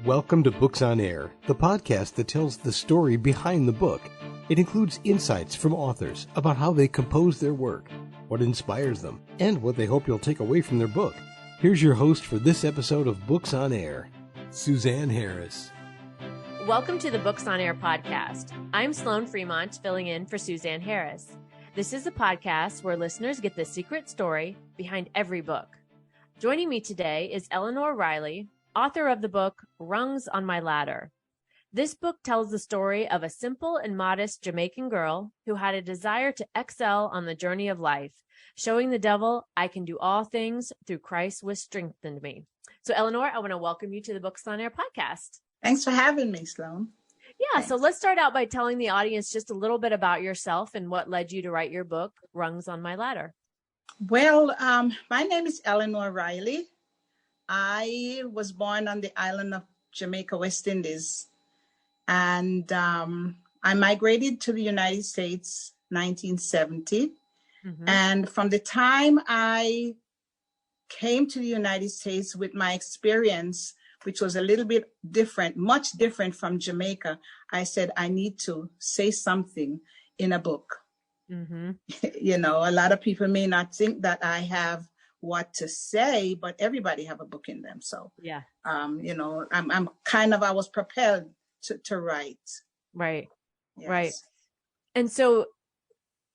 Welcome to Books on Air, the podcast that tells the story behind the book. It includes insights from authors about how they compose their work, what inspires them, and what they hope you'll take away from their book. Here's your host for this episode of Books on Air, Suzanne Harris. Welcome to the Books on Air podcast. I'm Sloan Fremont, filling in for Suzanne Harris. This is a podcast where listeners get the secret story behind every book. Joining me today is Eleanor Riley, author of the book Rungs on My Ladder. This book tells the story of a simple and modest Jamaican girl who had a desire to excel on the journey of life, showing the devil, I can do all things through Christ which strengthened me. So Eleanor, I want to welcome you to the Books on Air podcast. Thanks for having me, Sloan. Yeah, Thanks. So let's start out by telling the audience just a little bit about yourself and what led you to write your book, Rungs on My Ladder. Well, my name is Eleanor Riley. I was born on the island of Jamaica, West Indies, and I migrated to the United States 1970. Mm-hmm. And from the time I came to the United States with my experience, which was a little bit different, much different from Jamaica, I said, I need to say something in a book. Mm-hmm. You know, a lot of people may not think that I have what to say, but everybody have a book in them. So, yeah, you know, I was propelled to write. Right. Yes. Right. And so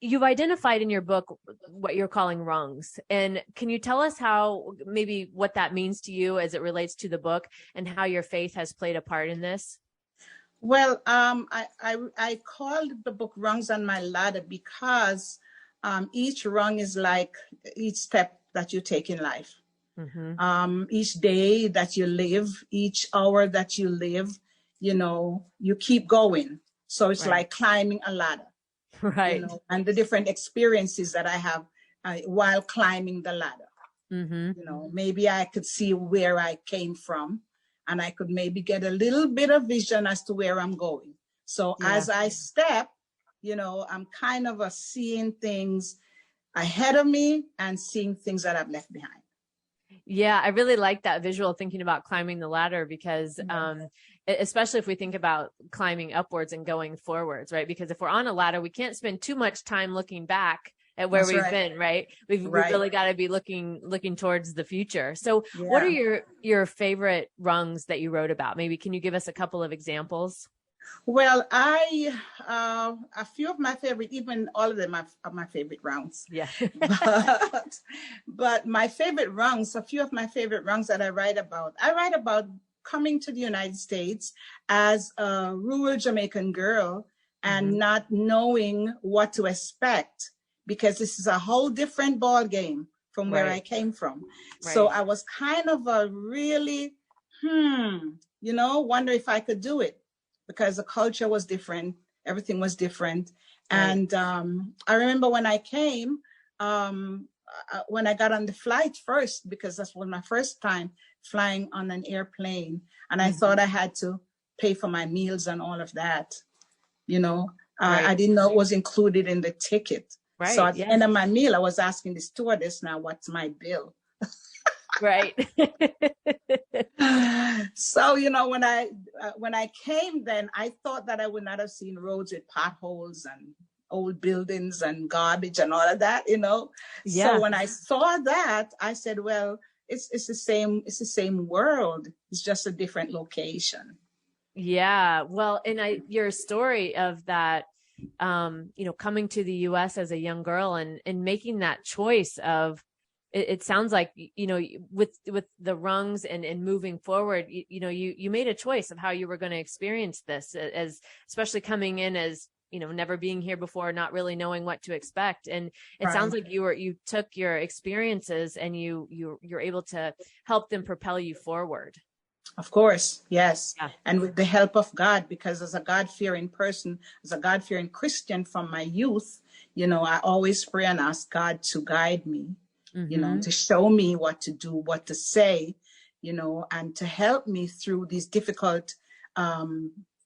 you've identified in your book what you're calling rungs. And can you tell us maybe what that means to you as it relates to the book and how your faith has played a part in this? Well, I called the book Rungs on My Ladder because each rung is like each step that you take in life. Mm-hmm. Each day that you live, each hour that you live, you know, you keep going. So it's like climbing a ladder. Right. You know, and the different experiences that I have while climbing the ladder. Mm-hmm. You know, maybe I could see where I came from and I could maybe get a little bit of vision as to where I'm going. So as I step, you know, I'm kind of seeing things ahead of me and seeing things that I've left behind. Yeah, I really like that visual thinking about climbing the ladder because especially if we think about climbing upwards and going forwards, right? Because if we're on a ladder, we can't spend too much time looking back at where we've been, right? We've really got to be looking towards the future. So what are your favorite rungs that you wrote about? Maybe can you give us a couple of examples? Well, a few of my favorite, even all of them are my favorite rungs. Yeah. but my favorite rungs, a few of my favorite rungs that I write about coming to the United States as a rural Jamaican girl and not knowing what to expect, because this is a whole different ball game from where I came from. Right. So I was kind of a really, you know, wonder if I could do it, because the culture was different. Everything was different. Right. And I remember when I came, when I got on the flight first, because that was my first time flying on an airplane. And I thought I had to pay for my meals and all of that. You know, I didn't know it was included in the ticket. Right. So at the end of my meal, I was asking the stewardess, now what's my bill? Right. So, you know, when I came then, I thought that I would not have seen roads with potholes and old buildings and garbage and all of that, you know. Yeah. So when I saw that, I said, well, it's the same world. It's just a different location. Yeah. Well, and your story of that, you know, coming to the U.S. as a young girl and making that choice of, it sounds like, you know, with the rungs and moving forward, you know, you made a choice of how you were going to experience this, as especially coming in as, you know, never being here before, not really knowing what to expect. And it sounds like you took your experiences and you're able to help them propel you forward. Of course. Yes. Yeah. And with the help of God, because as a God-fearing person, as a God-fearing Christian from my youth, you know, I always pray and ask God to guide me, you know, to show me what to do, what to say, you know, and to help me through these difficult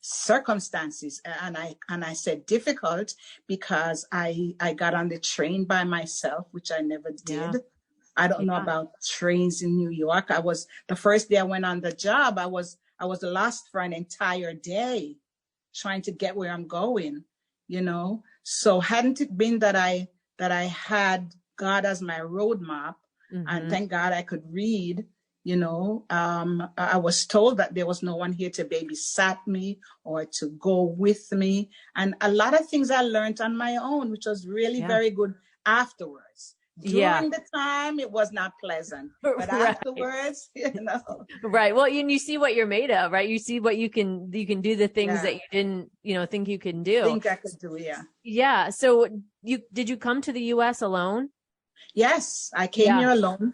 circumstances. And I said difficult because I got on the train by myself, which I never did. Yeah. I don't know about trains in New York. The first day I went on the job, I was I was lost for an entire day trying to get where I'm going, you know. So hadn't it been that I had God as my roadmap, and thank God I could read, you know, I was told that there was no one here to babysat me or to go with me. And a lot of things I learned on my own, which was really very good afterwards. During the time, it was not pleasant, but afterwards, you know. Right. Well, you see what you're made of, right? You see what you can do the things that you didn't, you know, think you can do. Think I could do, yeah. Yeah. So did you come to the U.S. alone? Yes, I came here alone.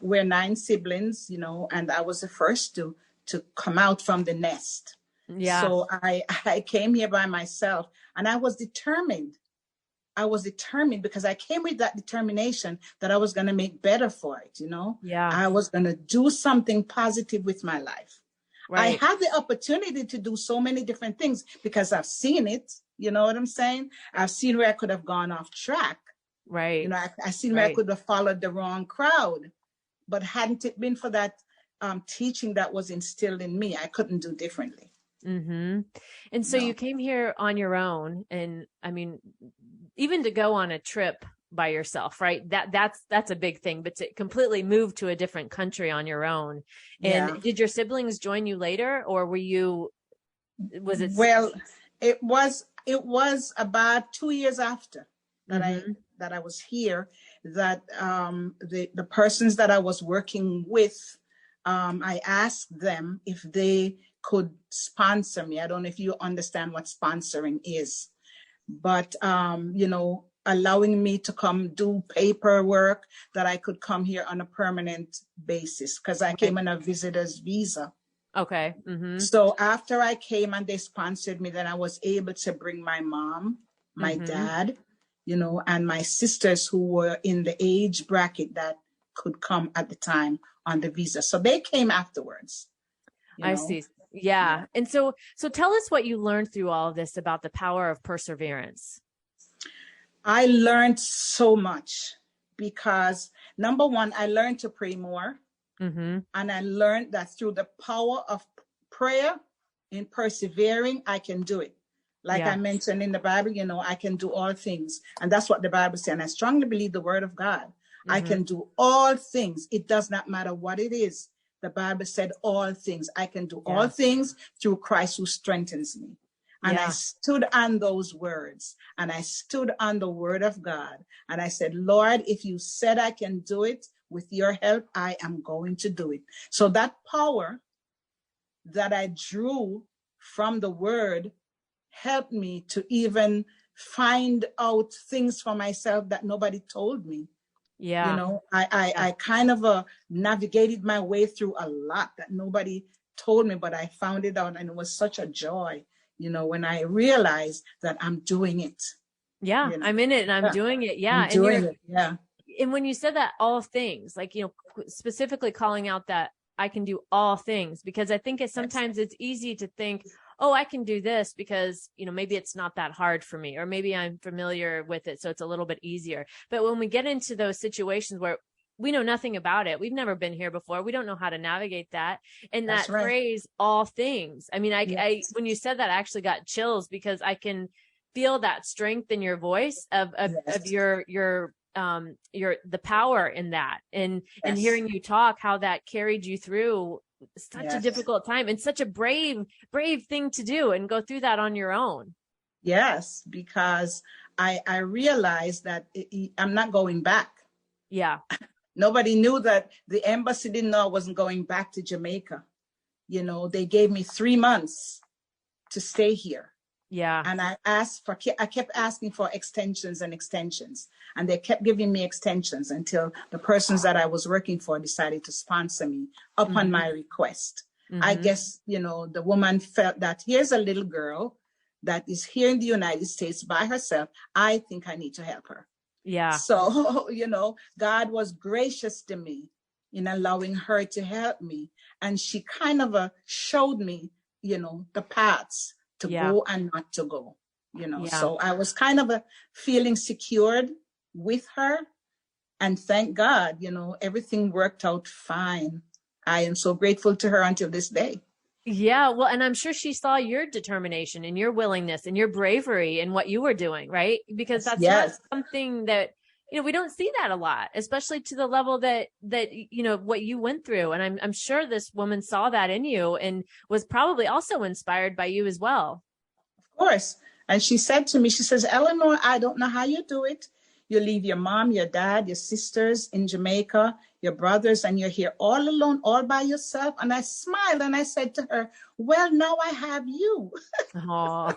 We're 9 siblings, you know, and I was the first to come out from the nest. Yeah. So I came here by myself, and I was determined. Because I came with that determination that I was going to make better for it, you know? Yeah. I was going to do something positive with my life. Right. I had the opportunity to do so many different things because I've seen it. You know what I'm saying? I've seen where I could have gone off track. Right. You know, I've seen where I could have followed the wrong crowd. But hadn't it been for that teaching that was instilled in me, I couldn't do differently. Mm-hmm. And so you came here on your own, and I mean, even to go on a trip by yourself, right? That's a big thing, but to completely move to a different country on your own. And did your siblings join you later, or was it? Well, it was about 2 years after that I was here, that the persons that I was working with, I asked them if they could sponsor me. I don't know if you understand what sponsoring is, but, you know, allowing me to come do paperwork that I could come here on a permanent basis, because I came on a visitor's visa. Okay. Mm-hmm. So after I came and they sponsored me, then I was able to bring my mom, my dad, you know, and my sisters who were in the age bracket that could come at the time on the visa. So they came afterwards. I see. Yeah. And so tell us what you learned through all of this about the power of perseverance. I learned so much because, number one, I learned to pray more. And I learned that through the power of prayer in persevering, I can do it. Like I mentioned in the Bible, you know, I can do all things. And that's what the Bible says. And I strongly believe the word of God. I can do all things. It does not matter what it is. The Bible said all things. I can do all things through Christ who strengthens me. And I stood on those words, and I stood on the word of God. And I said, Lord, if you said I can do it with your help, I am going to do it. So that power that I drew from the word helped me to even find out things for myself that nobody told me. Yeah. You know, I kind of navigated my way through a lot that nobody told me, but I found it out, and it was such a joy, you know, when I realized that I'm doing it. Yeah, you know? I'm in it and I'm doing it. Yeah. I'm doing it. Yeah. And when you said that, all things, like, you know, specifically calling out that I can do all things, because I think sometimes it's easy to think, oh, I can do this because, you know, maybe it's not that hard for me, or maybe I'm familiar with it, so it's a little bit easier. But when we get into those situations where we know nothing about it, we've never been here before, we don't know how to navigate that. And that phrase, all things. I mean, I when you said that, I actually got chills, because I can feel that strength in your voice of your the power in that, and hearing you talk, how that carried you through such a difficult time, and such a brave thing to do, and go through that on your own. Yes, because I realized that I'm not going back. Yeah. Nobody knew that. The embassy didn't know I wasn't going back to Jamaica. You know, they gave me 3 months to stay here. Yeah. And I kept asking for extensions, and they kept giving me extensions until the persons that I was working for decided to sponsor me upon my request. I guess, you know, the woman felt that here's a little girl that is here in the United States by herself. I think I need to help her. Yeah. So, you know, God was gracious to me in allowing her to help me. And she kind of showed me, you know, the paths to go and not to go, you know. So I was kind of feeling secured with her. And thank God, you know, everything worked out fine. I am so grateful to her until this day. Yeah. Well, and I'm sure she saw your determination and your willingness and your bravery in what you were doing, right? Because that's not Yes. something that, we don't see that a lot, especially to the level that, what you went through. And I'm sure this woman saw that in you and was probably also inspired by you as well. Of course. And she said to me, she says, Eleanor, I don't know how you do it. You leave your mom, your dad, your sisters in Jamaica, your brothers, and you're here all alone, all by yourself. And I smiled and I said to her, well, now I have you. Oh,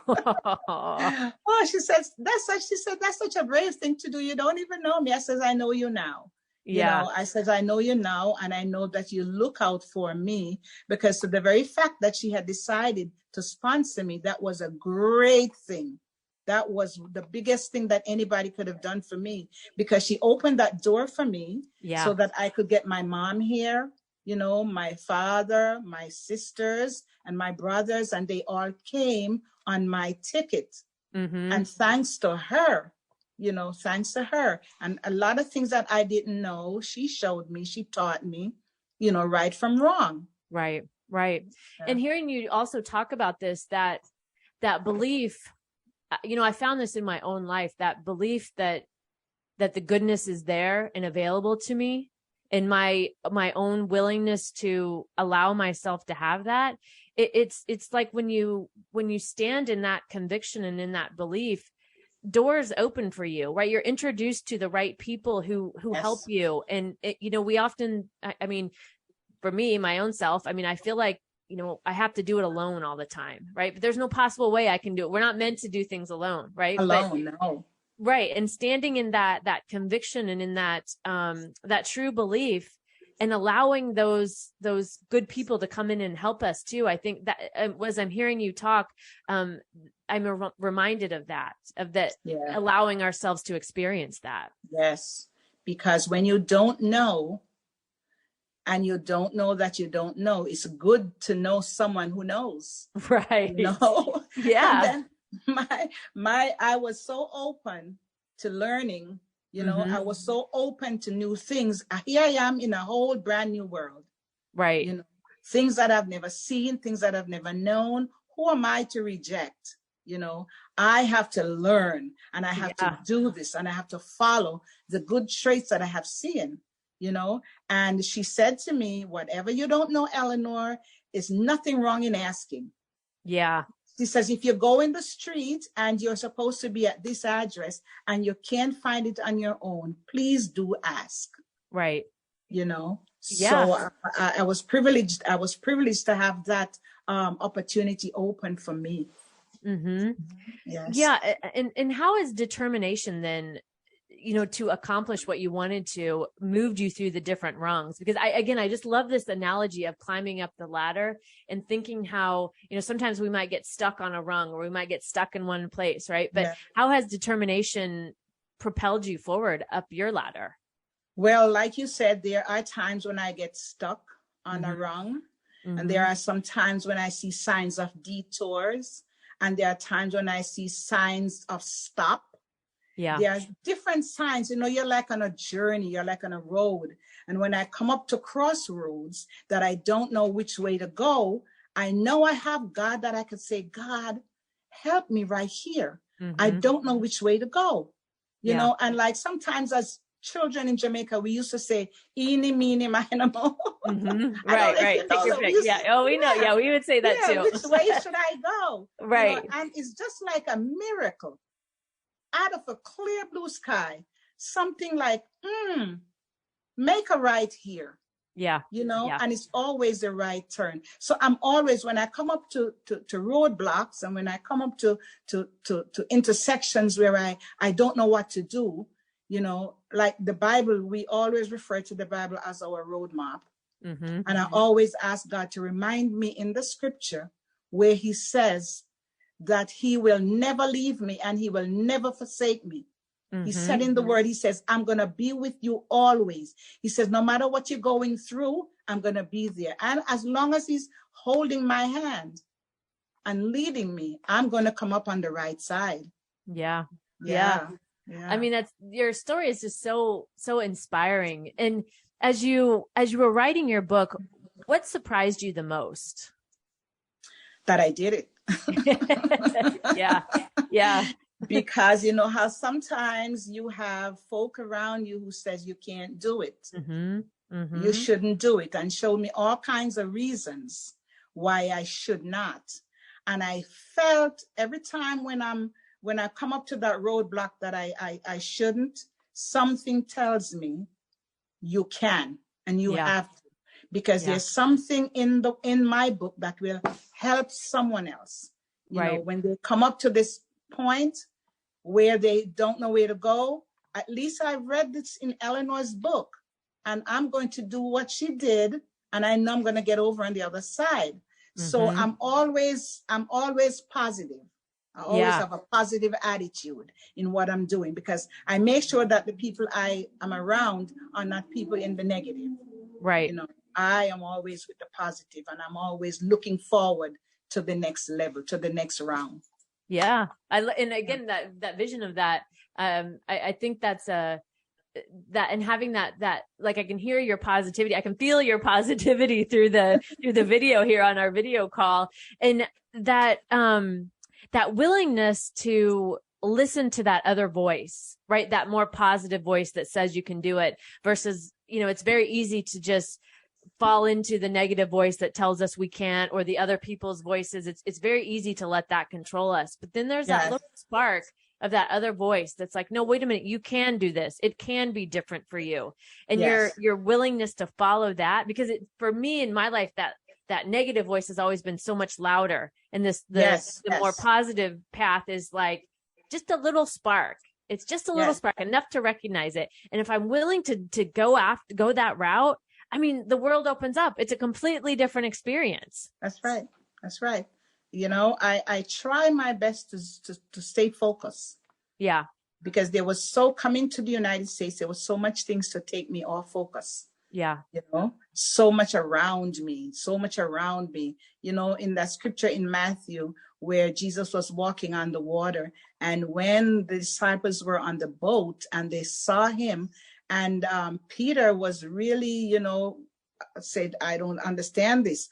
oh, she says, that's such a brave thing to do. You don't even know me. I says, I know you now. yeah. I said, I know you now, and I know that you look out for me, because of the very fact that she had decided to sponsor me, that was a great thing. That was the biggest thing that anybody could have done for me, because she opened that door for me so that I could get my mom here, my father, my sisters, and my brothers, and they all came on my ticket. Mm-hmm. And thanks to her, and a lot of things that I didn't know, she showed me, she taught me, right from wrong. Right. Right. Yeah. And hearing you also talk about this, that belief, I found this in my own life, that belief that the goodness is there and available to me, and my own willingness to allow myself to have that. It's like when you stand in that conviction and in that belief, doors open for you, right? You're introduced to the right people who Yes. help you. And, we often, for me, my own self, I feel like, I have to do it alone all the time, right? But there's no possible way I can do it. We're not meant to do things alone, right? No. Right. And standing in that conviction and in that true belief, and allowing those good people to come in and help us too. I think that as I'm hearing you talk, I'm reminded of that, Yeah. allowing ourselves to experience that. Yes. Because when you don't know, and you don't know that you don't know, it's good to know someone who knows. Right. Yeah. And then I was so open to learning, Mm-hmm. I was so open to new things. Here I am in a whole brand new world. Right. Things that I've never seen, things that I've never known. Who am I to reject? I have to learn, and I have to do this, and I have to follow the good traits that I have seen. And she said to me, whatever you don't know, Eleanor, is nothing wrong in asking. Yeah. She says, if you go in the street and you're supposed to be at this address and you can't find it on your own, please do ask. Right. Yeah. So I was privileged. I was privileged to have that opportunity open for me. Mm-hmm. Yes. Yeah. And how is determination then, to accomplish what you wanted to, moved you through the different rungs? Because I just love this analogy of climbing up the ladder and thinking how, sometimes we might get stuck on a rung, or we might get stuck in one place, right? But how has determination propelled you forward up your ladder? Well, like you said, there are times when I get stuck on a rung, and there are some times when I see signs of detours, and there are times when I see signs of stop. Yeah. There are different signs, you're like on a journey, you're like on a road. And when I come up to crossroads that I don't know which way to go, I know I have God, that I could say, God, help me right here. Mm-hmm. I don't know which way to go, and like sometimes as children in Jamaica, we used to say, eeny, meeny, miny, mo. Mm-hmm. Right. Take your pick. We know. Yeah, we would say that too. Which way should I go? Right. And it's just like a miracle. Out of a clear blue sky, something like, make a right here. Yeah. And it's always the right turn. So I'm always, when I come up to roadblocks, and when I come up to intersections where I don't know what to do, like the Bible, we always refer to the Bible as our roadmap. Mm-hmm. And I always ask God to remind me in the scripture where he says that he will never leave me and he will never forsake me. Mm-hmm. He said in the word, he says, I'm going to be with you always. He says, no matter what you're going through, I'm going to be there. And as long as he's holding my hand and leading me, I'm going to come up on the right side. Yeah. Yeah. Your story is just so inspiring. And as you were writing your book, what surprised you the most? that I did it. Yeah. Yeah. Because you know how sometimes you have folk around you who says you can't do it. You shouldn't do it, and show me all kinds of reasons why I should not. And I felt every time when I come up to that roadblock that I shouldn't, something tells me you can and you have to, because there's something in my book that will help someone else. You know, when they come up to this point where they don't know where to go, at least I've read this in Eleanor's book, and I'm going to do what she did, and I know I'm going to get over on the other side. So I'm always positive. I always have a positive attitude in what I'm doing, because I make sure that the people I am around are not people in the negative. Right. You know, I am always with the positive, and I'm always looking forward to the next level, to the next round. Yeah. And again, that vision of that, I think that's that, and having that, like, I can hear your positivity. I can feel your positivity through the video here on our video call. And that, that willingness to listen to that other voice, right? That more positive voice that says you can do it, versus, you know, it's very easy to just fall into the negative voice that tells us we can't, or the other people's voices. It's very easy to let that control us. But then there's that little spark of that other voice that's like, no, wait a minute, you can do this. It can be different for you. And your willingness to follow that, because for me in my life, that negative voice has always been so much louder. And the more positive path is like just a little spark. It's just a little spark, enough to recognize it. And if I'm willing to go that route, I mean, the world opens up. It's a completely different experience. That's right. That's right. You know, I try my best to stay focused. Yeah. Because coming to the United States, there was so much things to take me off focus. Yeah. You know, so much around me. You know, in that scripture in Matthew, where Jesus was walking on the water, and when the disciples were on the boat and they saw him, and Peter was really, you know, said, I don't understand this.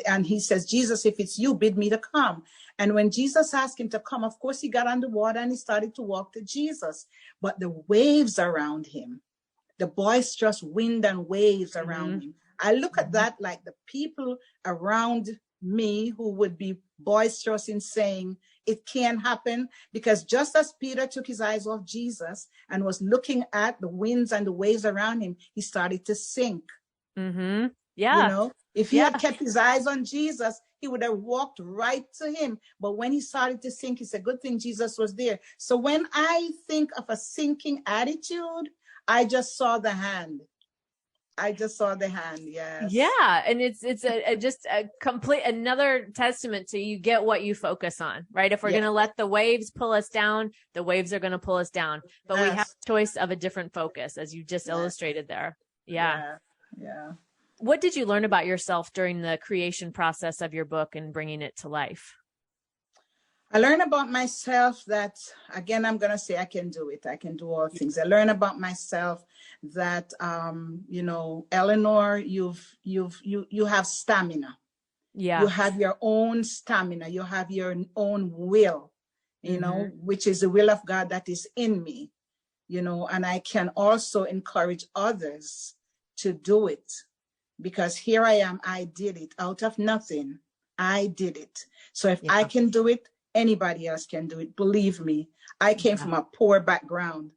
And he says, Jesus, if it's you, bid me to come. And when Jesus asked him to come, of course, he got on the water and he started to walk to Jesus. But the waves around him, the boisterous wind and waves around him, I look at that like the people around me who would be boisterous in saying it can't happen, because just as Peter took his eyes off Jesus and was looking at the winds and the waves around him, he started to sink. Yeah. You know, if he had kept his eyes on Jesus, he would have walked right to him. But when he started to sink, it's a good thing Jesus was there. So when I think of a sinking attitude, I just saw the hand. Yes. Yeah. And it's just a complete, another testament to you get what you focus on, right? If we're going to let the waves pull us down, the waves are going to pull us down, but we have a choice of a different focus, as you just illustrated there. Yeah. What did you learn about yourself during the creation process of your book and bringing it to life? I learned about myself that, again, I'm going to say I can do it. I can do all things. I learned about myself that, you know, Eleanor, you have stamina. Yeah. You have your own stamina. You have your own will, you know, which is the will of God that is in me, you know, and I can also encourage others to do it, because here I am. I did it out of nothing. I did it. So if I can do it, anybody else can do it. Believe me, I came from a poor background,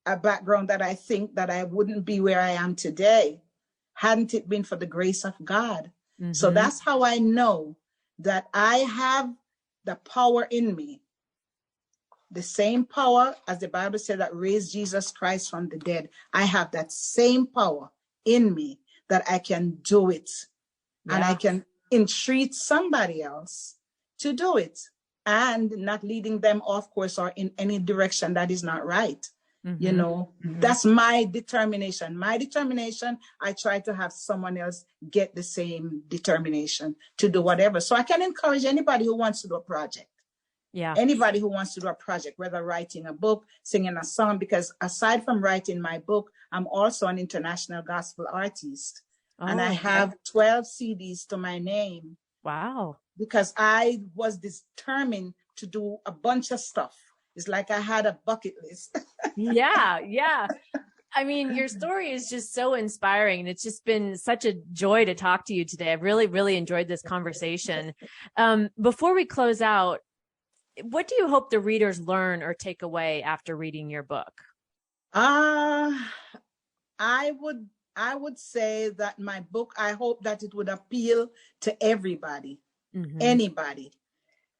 a background that I think that I wouldn't be where I am today, hadn't it been for the grace of God. So that's how I know that I have the power in me, the same power as the Bible said that raised Jesus Christ from the dead. I have that same power in me that I can do it, and I can entreat somebody else to do it, and not leading them off course or in any direction that is not right. You know, that's my determination. I try to have someone else get the same determination to do whatever. So I can encourage anybody who wants to do a project. Yeah. Anybody who wants to do a project, whether writing a book, singing a song, because aside from writing my book, I'm also an international gospel artist. And I have 12 CDs to my name. Wow. Because I was determined to do a bunch of stuff. It's like I had a bucket list. Yeah. Yeah. I mean, your story is just so inspiring, and it's just been such a joy to talk to you today. I've really, really enjoyed this conversation. Before we close out, what do you hope the readers learn or take away after reading your book? I would say that my book, I hope that it would appeal to everybody, anybody,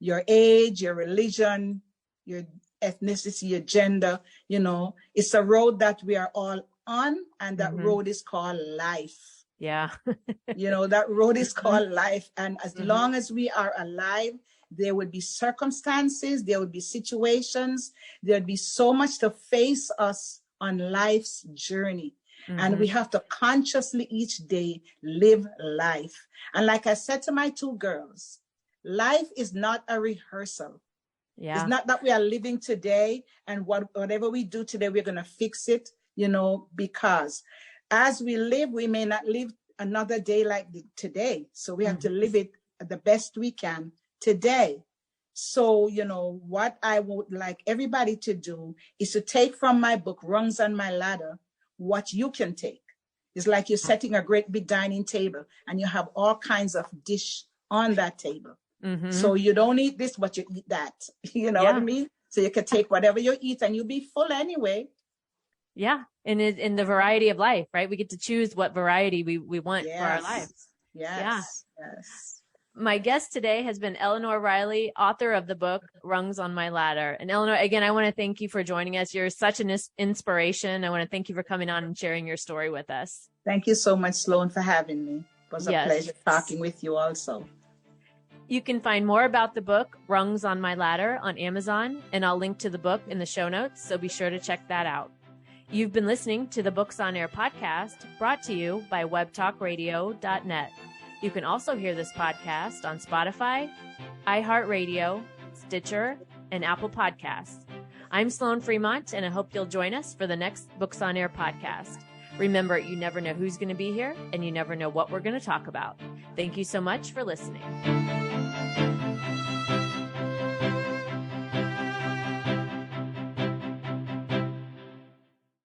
your age, your religion, your ethnicity, your gender. You know, it's a road that we are all on, and that road is called life. Yeah. You know, that road is called life. And as long as we are alive, there would be circumstances, there would be situations, there'd be so much to face us on life's journey. And we have to consciously each day live life. And like I said to my two girls, life is not a rehearsal. Yeah. It's not that we are living today and whatever we do today, we're going to fix it, you know, because as we live, we may not live another day like today. So we have to live it the best we can today. So, you know, what I would like everybody to do is to take from my book, Rungs on My Ladder, what you can take. It's like you're setting a great big dining table and you have all kinds of dish on that table. So you don't eat this, but you eat that. You know what I mean? So you can take whatever you eat and you'll be full anyway. Yeah. And in the variety of life, right? We get to choose what variety we want for our lives. Yes. My guest today has been Eleanor Riley, author of the book, Rungs on My Ladder. And Eleanor, again, I want to thank you for joining us. You're such an inspiration. I want to thank you for coming on and sharing your story with us. Thank you so much, Sloan, for having me. It was a pleasure talking with you also. You can find more about the book, Rungs on My Ladder, on Amazon, and I'll link to the book in the show notes, so be sure to check that out. You've been listening to the Books on Air podcast, brought to you by webtalkradio.net. You can also hear this podcast on Spotify, iHeartRadio, Stitcher, and Apple Podcasts. I'm Sloan Fremont, and I hope you'll join us for the next Books on Air podcast. Remember, you never know who's going to be here, and you never know what we're going to talk about. Thank you so much for listening.